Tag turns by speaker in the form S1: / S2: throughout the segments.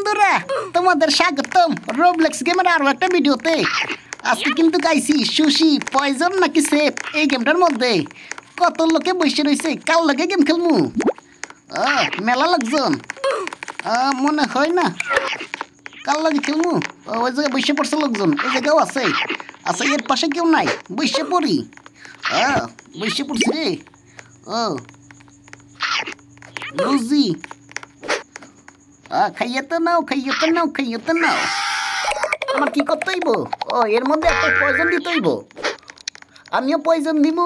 S1: বন্ধুরা তোমাদের স্বাগতম রোবলেক্স গেমের আরো একটা ভিডিওতে। আজকে কিন্তু গাইছি সুশি পয়জন নাকি সেফ এই গেমটার মধ্যে কত লোকে বসে রয়েছে কাল লগে গেম খেলমু। মেলা লোকজন মনে হয় না কাল লগে খেলমু। ওই জায়গায় বসে পড়ছে লোকজন, এই জায়গাও আছে। আচ্ছা এর পাশে কেউ নাই, বসে পড়ি। বসে পড়ছি রে। রুজি খাইয়ে তো নাও, খাইয়ে তো নাও, খাইয়ে তো নাও। আমার কি করতে হইব? এর মধ্যে একটা পয়জন দিতে হইব। আমিও পয়জন দিব।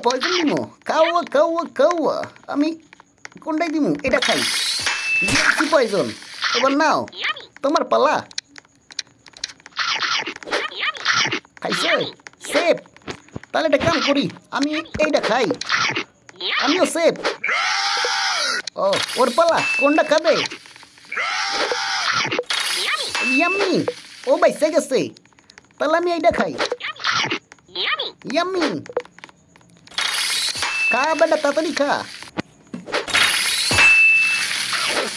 S1: পয়জন দিব। খাওয়া খাওয়া খাওয়া। আমি কোনটাই দিব? এটা খাই। কি পয়জন? এবার নাও, তোমার পালা। খাইছে সেফ। তাহলে একটা কাম করি, আমি এইটা খাই। আমিও সেফ। ওর পালা, কোনটা খাবে? ইয়াম্মি। ও বাইসে গেছে, তাহলে আমি এইটা খাই। ইয়াম্মি। খা বেটা, তাড়াতাড়ি খা।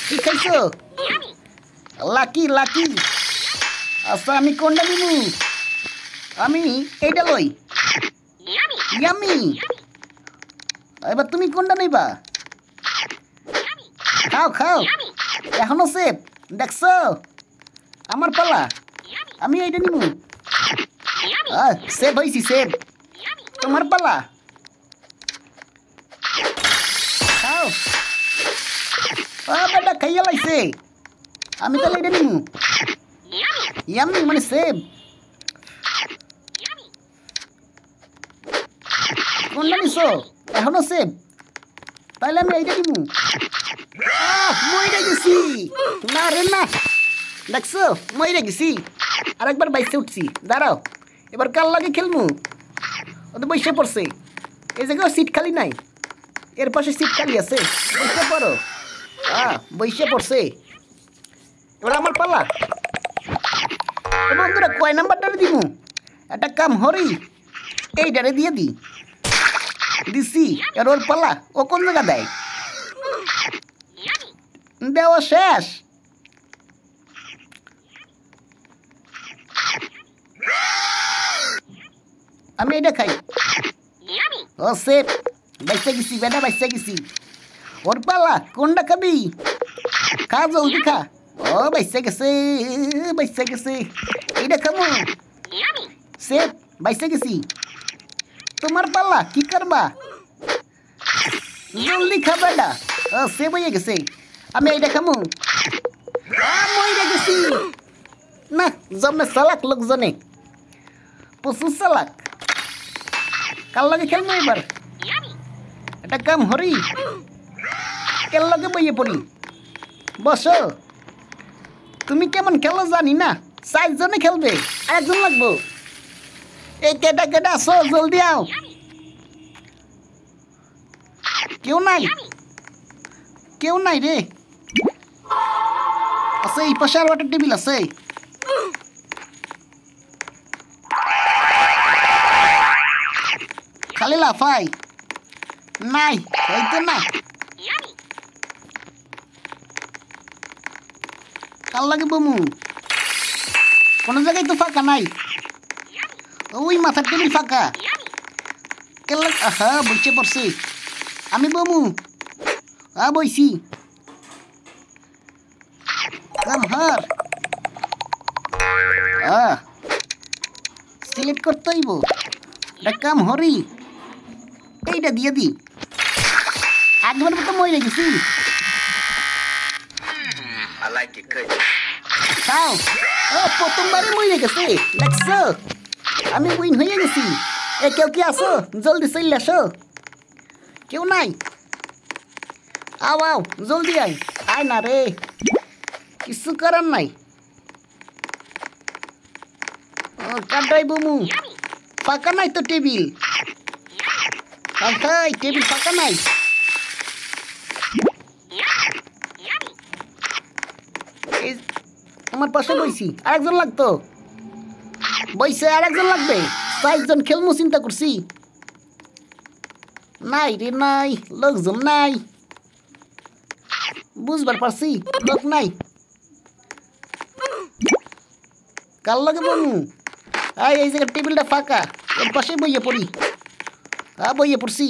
S1: কি খাইছো? Lucky lucky. আচ্ছা আমি কোনটা নিব? আমি এইটা লই। ইয়াম্মি। এবার তুমি কোনটা নিবা? খাও খাও, এখনো সেফ। দেখছো আমার পালা, আমি এইটা নিব। সেফ হয়েছি, সেফ। তোমার পালা, খাও। বেটা খাইয়া লাইছে, আমি তাহলে এটা নিব। ইয়াম্মি মানে সেফ। কোনটা নিছো? এখনো সেফ, তাহলে আমি এইটা নিব। মইরা গেছি। না রে না, দেখছো মইরা গেছি। আরেকবার বাইসে উঠছি। দাঁড়াও, এবার কাল লাগে খেলমু। ও তো বসে পড়ছে, এই জায়গায় সিট খালি নাই, এর পাশে সিট খালি আছে। বসে পড়ো। বসে পড়ছে, এবার আমার পালা। বন্ধুরা কয় নাম্বারটারে দিব? একটা কাম হরি, এইটারে দিয়ে দিছি। এর ওর পালা, ও কোন জায়গা দেয়? দেওয়া শেষ। আমি এটা খাই। ও সেফ, বাইসে গেছি বেটা, বাইসে গেছি। ওর পালা, কোনটা খাবি? খা জলদি খা। বাইসে গেছে, বাইসে গেছে। এইটা খাবো। সেফ, বাইসে গেছি। তোমার পালা, কি করবা? জলদি খা বেটা। সেফ হয়ে গেছে। আমি এইটা খামু। মইরা গেছি। না জমে চালাক লোকজনে, প্রচুর চালাক। কার লগে খেলবো এবার? একটা কাম হরি, এর লগে বইয়ে পড়ি। বসো। তুমি কেমন খেলো জানি না, 4 জনে খেলবে, আরেকজন লাগবো। এই কেটা কেটা আসো, জলদি আও। কেউ নাই, কেউ নাই রে। আছে এই পাশে আর একটা টেবিল আছে। খালি লাফাই নাই, হইতো না। কাল লাগে বমু, কোনো জায়গায় তো ফাঁকা নাই। ওই মাথার টেবিল ফাঁকা। বসে পড়ছে। আমি বমু। বইছি। সিলেক্ট করতে হইব। একটা কাম হরি, এইটা দিয়ে দি। একবার মতো মরে গেছি। খাও। প্রথমবারে মরে গেছে, দেখছো? আমি উইন হয়ে গেছি। কেউ কি আসো? জলদি চলে আসো। কেউ নাই? আও জলদি আয়। আয় না রে, কিছু করার নাই। কাটাই বমু, ফাঁকা নাই তো টেবিল। টেবিল ফাঁকা নাই। আমার পাশে বইছি, আরেকজন লাগতো। বইছে আরেকজন লাগবে। 4 জন খেলমু চিন্তা করছি। নাই রে নাই, লোকজন নাই। বুঝবার পারছি, লোক নাই। কার লগে বমু আয় এই জায়গা টেবিলটা ফাঁকা এর পাশে বইয়ে পড়ি বইয়ে পড়ছি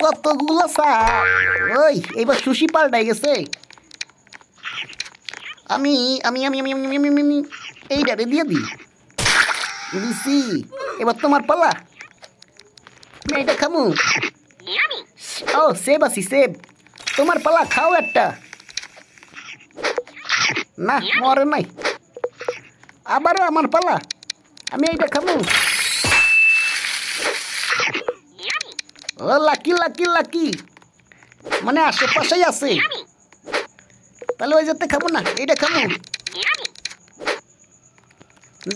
S1: কতগুলো ওই এবার সুশি পাল্টাই গেছে আমি আমি আমি আমি আমি আমি আমি এইটারে দিয়ে দিছি এবার তোমার পালা আমি এটা খামু ও সেব আছি সেব তোমার পালা খাও একটা না মরে নাই আবারও আমার পালা আমি এইটা খামু ও লাকি লাকি লাকি মানে আশেপাশেই আছে তাহলে ওই যেতে খাবো না এইটা খাবো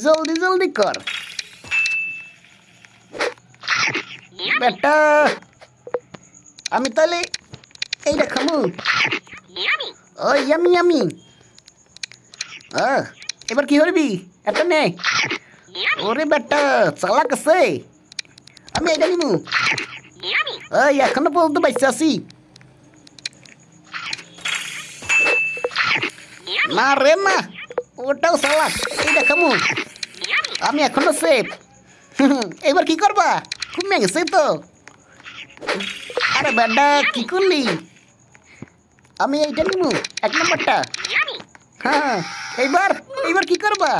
S1: জলদি জলদি কর বেটা আমি তাহলে এইটা খাবো ও ইয়ামি ইয়ামি এবার কি করবি এটা নে ওরে বেটা চালাক আছে আমি এটা নিবো ওই এখনো পর্যন্ত বাইসে আছি না রে না ওটাও সালাক এইটা খামু আমি এখনো সেফ এবার কি করবা কমে গেছে তো আরে বেটা কি করলি আমি এইটা নিবো 1 নম্বরটা হ্যাঁ এইবার এইবার কি করবা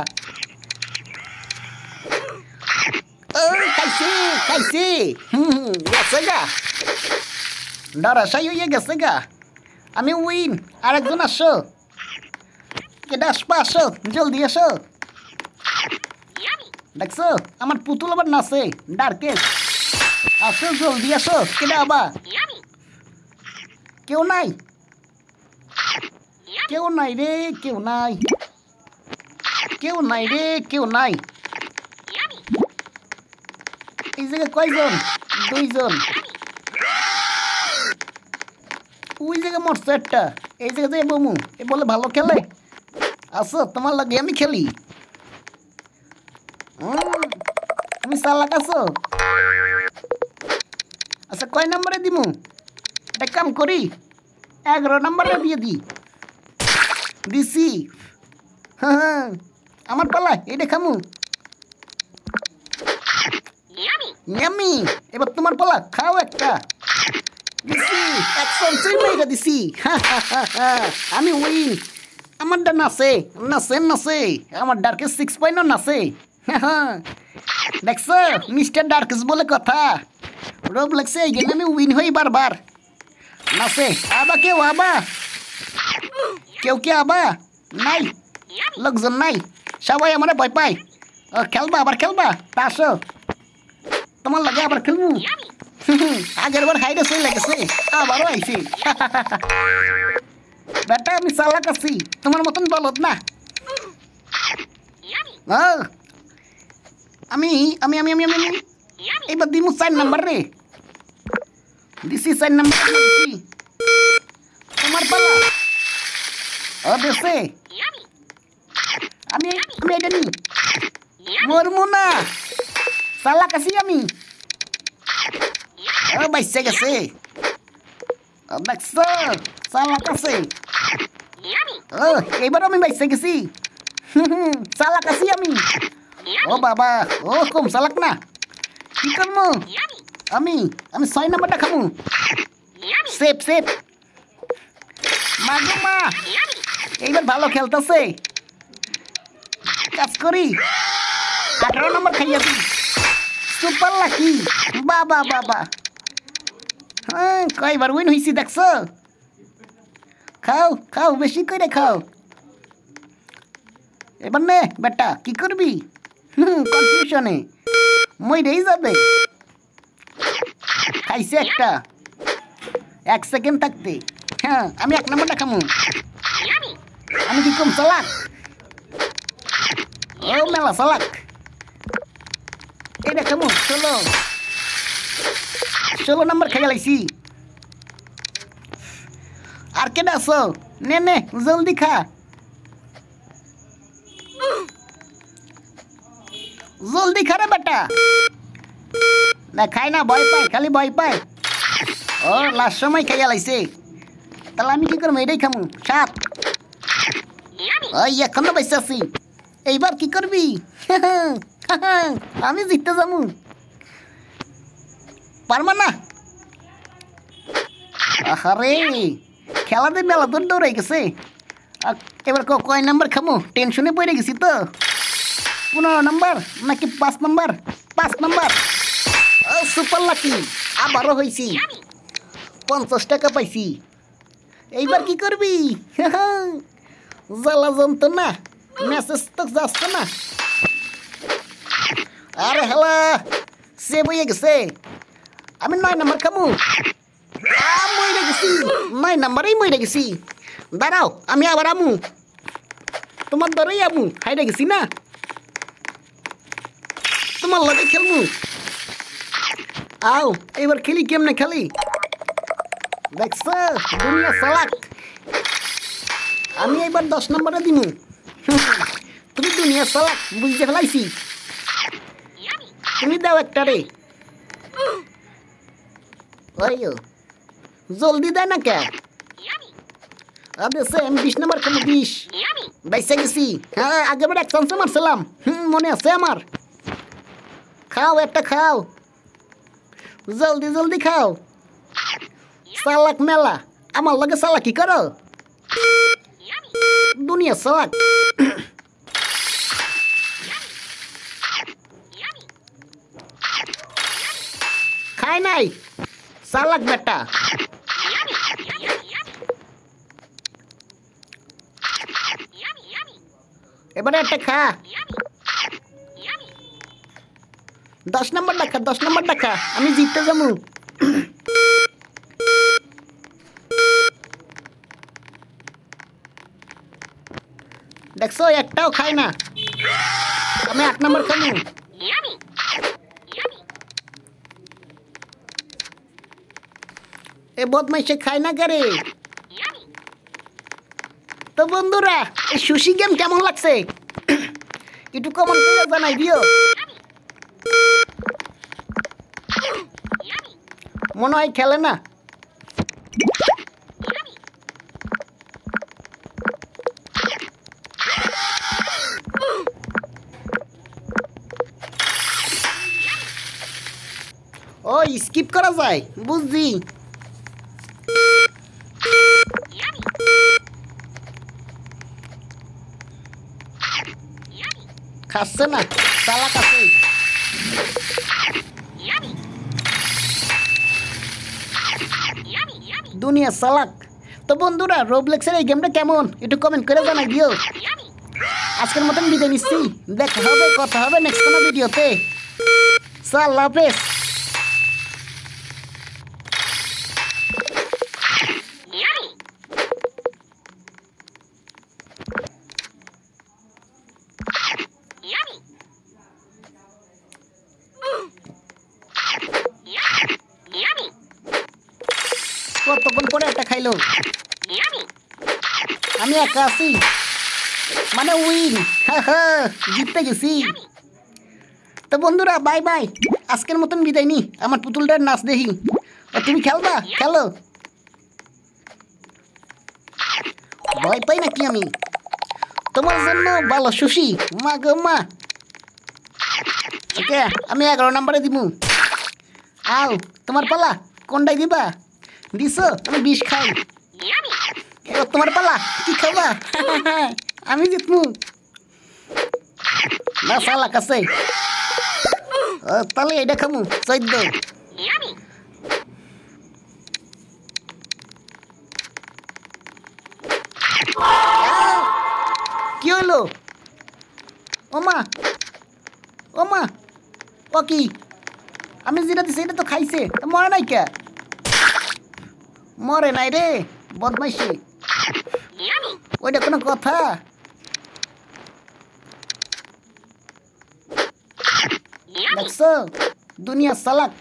S1: খাইছি খাইছি গেছে গা ডরাশাই হইয়া গেছে গা আমি উইন আরেকজন আসো কেটে আসবা আসো জলদি আসো দেখছো আমার পুতুল আবার নাচে ডার্কেস আসো জলদি আসো কেটে আবা কেউ নাই কেউ নাই রে কেউ নাই কেউ নাই রে কেউ নাই এই জায়গায় কয়জন 2 জন ওই জায়গায় মরছে একটা এই জায়গায় বমু এ বলে ভালো খেলে আসো তোমার লাগে আমি খেলি তুমি চালাক আছো আচ্ছা কয় নম্বরে দিমু একটা কাম করি 11 নম্বরে দিয়ে দিছি হ্যাঁ আমার পালা এটা খামু ইয়ামি এবার তোমার পালা খাও একটা দিছি একদম চিন্তা দিছি আমি উইন আমারটা নাচে নাচে নাচে আমার ডার্কেস 6.0 নাচে দেখছো মিস্টার ডার্কেস বলে কথা রোব লাগছে এই গেমে আমি উইন হই বারবার নাচে আবা কেউ কে আবা নাই লোকজন নাই সবাই আমার ভয় পায় খেলবা আবার খেলবা তা আসো তোমার লাগে আবার খেলবো আগের বার হাইরে সই লাগেছে আবারও আইছি বেটা আমি চালাক আছি তোমার মতন বলদ না আমি আমি আমি আমি আমি এবার দিমু 4 নাম্বার রে দিছি 4 নাম্বার তোমার পালা দেশে আমি আমি এটা নি মরমু না চালাক আছি আমি বাইসে গেছে দেখছো চালাক আছে এইবার আমি বাইসে গেছি চালাক আছি আমি ও বাবা ও কম চালাক না কি করবো আমি আমি 6 নাম্বারটা খাবো সেফ সেফ মাগো মা এইবার ভালো খেলতেছে কাজ করি 18 নম্বর খাইয়াছি সুপার লাকি বাবা বাবা হ্যাঁ কয়বার উইন হয়েছি দেখছো খাও খাও বেশি করে খাও এবার নে বেটা কি করবি কনফিউশনে মইরেই যাবে খাইছে একটা 1 সেকেন্ড থাকতে হ্যাঁ আমি 1 নম্বরটা খামু আমি কি কম চালাক ও মেলা চালাক এটা খামু 16 নম্বর খাইয়া লাইছি আর কেডা আছো নে নে জলদি খা জলদি খা রে বেটা না খাই না ভয় পাই খালি ভয় পাই ও লাস্ট সময় খাইয়া লাইছে তাহলে আমি কি করবো এটাই খামু 7 ওই এখনো বেঁচে আছি। এইবার কি করবি? আমি জিততে যাবো। পারবা না? আরে খেলাতে মেলা তোর দৌড়াই গেছে। এবার কয় নাম্বার খামো? টেনশনে পড়ে গেছি তো। 15 নাম্বার নাকি 5 নাম্বার? 5 নাম্বার। সুপার লাকি, আবারও হয়েছি। 50 টাকা পাইছি। এইবার কি করবি? জ্বালা যন্ত্রণা, মেসেজ তো যাচ্ছে না। আরে হেলা, সে বইয়ে গেছে। আমি 9 নাম্বার খামু। মরে গেছি, 9 নাম্বারেই মরে গেছি। দাঁড়াও, আমি আবার আমু। তোমার দ্বারাই আমু, হাইরে গেছি না। তোমার লগে খেলমু। আও, এবার খেলি কেমনে খেলি? দেখছ, দুনিয়া চালাক। আমি এবার 10 নম্বরে দিমু। তুমি দুনিয়া চালাক বুঝতে ফেলাইছি। তুমি দাও একটা রে। ওইও জলদি দেয় না কে? আরে সেম 20 নম্বর খামু। 20 বাইসে গেছি। হ্যাঁ, আগেবার এক চান্সে মারছিলাম। মনে আছে আমার। খাও, একটা খাও, জলদি জলদি খাও। চালাক মেলা, আমার লগে চালাকি করো। দুনিয়া চালাক। খাই নাই, চালাক বেটা। এবারে একটা খা। 10 নম্বর দেখা, 10 নম্বর দেখা। আমি জিততে যাবো। দেখছো, একটাও খাই না। আমি 8 নম্বর খাবো। এ বদমাইশে খাই না করে। তো বন্ধুরা, এই সুশি গেম কেমন লাগছে একটু কমেন্ট করে জানাই দিও। মনে হয় খেলে না। ও স্কিপ করা যায়, বুঝছি। খাচ্ছে না, চালাক আছে। দুনিয়া চালাক। তো বন্ধুরা, রোবলেক্সের এই গেমটা কেমন একটু কমেন্ট করে জানাই দিও। আজকের মতন বিদায় নিচ্ছি। দেখা হবে, কথা হবে নেক্সট কোনো ভিডিওতে। আল্লাহ হাফেজ। কতক্ষণ পরে একটা খাইলো। আমি একা আছি, মানে উইন। জিততে গেছি। তো বন্ধুরা, বাই বাই। আজকের মতন বিদায় নি। আমার পুতুলটার নাচ দেখি। তুমি খেলবা? খেলো। ভয় পাই নাকি আমি? তোমার জন্য ভালো সুশি। মা গো মা। ওকে, আমি 11 নম্বরে দিমু। আও, তোমার পালা। কোনটাই দিবা? দিছো? আমি 20 খাই। তোমার পালা, কি খাবা? আমি জিতমু না, চালাক আছে। তাহলে এটা খামু 14। কি হলো? ওমা ওমা, ও কি? আমি যেটা দিছি এটা তো খাইছে। মরে নাই কে? মরে নাই রে, বদমাইশি। ওইটা কোনো কথা? দেখছো, দুনিয়া চালাক।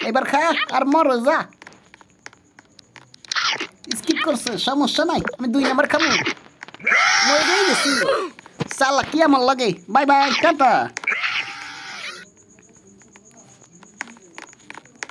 S1: এবার খা আর মর যা। স্কিপ করছে, সমস্যা নাই। আমি 2 নম্বর খাবো। মরে গেছি। চালাকি আমার লাগে। Bye bye, tata.